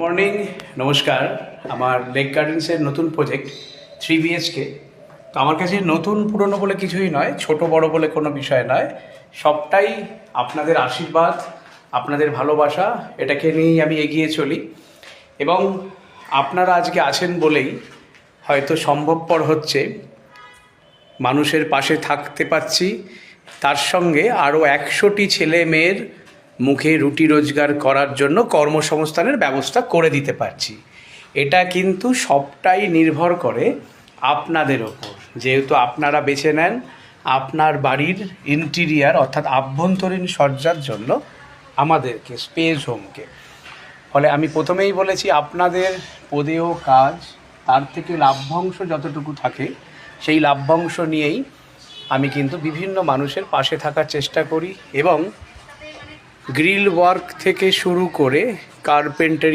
Morning, নমস্কার। আমার lake গার্ডেন্সের নতুন প্রজেক্ট 3 BHK। তো আমার কাছে নতুন পুরনো বলে কিছুই নয়, ছোট বড় বলে কোনো বিষয় নয়, সবটাই আপনাদের আশীর্বাদ, আপনাদের ভালোবাসা, এটাকে নিয়েই আমি এগিয়ে চলি। এবং আপনারা আজকে আছেন বলেই হয়তো সম্ভবপর হচ্ছে, মানুষের পাশে থাকতে পারছি, তার সঙ্গে আরও 100টি ছেলে মেয়ের মুখে রুটি রোজগার করার জন্য কর্মসংস্থানের ব্যবস্থা করে দিতে পারছি। এটা কিন্তু সবটাই নির্ভর করে আপনাদের ওপর, যেহেতু আপনারা বেছে নেন আপনার বাড়ির ইন্টিরিয়ার অর্থাৎ আভ্যন্তরীণ সজ্জার জন্য আমাদেরকে, স্পেস হোমকে। ফলে আমি প্রথমেই বলেছি, আপনাদের পদেয় কাজ, তার থেকে লাভ্যাংশ যতটুকু থাকে সেই লাভ্যাংশ নিয়েই আমি কিন্তু বিভিন্ন মানুষের পাশে থাকার চেষ্টা করি। এবং গ্রিল ওয়ার্ক থেকে শুরু করে কার্পেন্টারি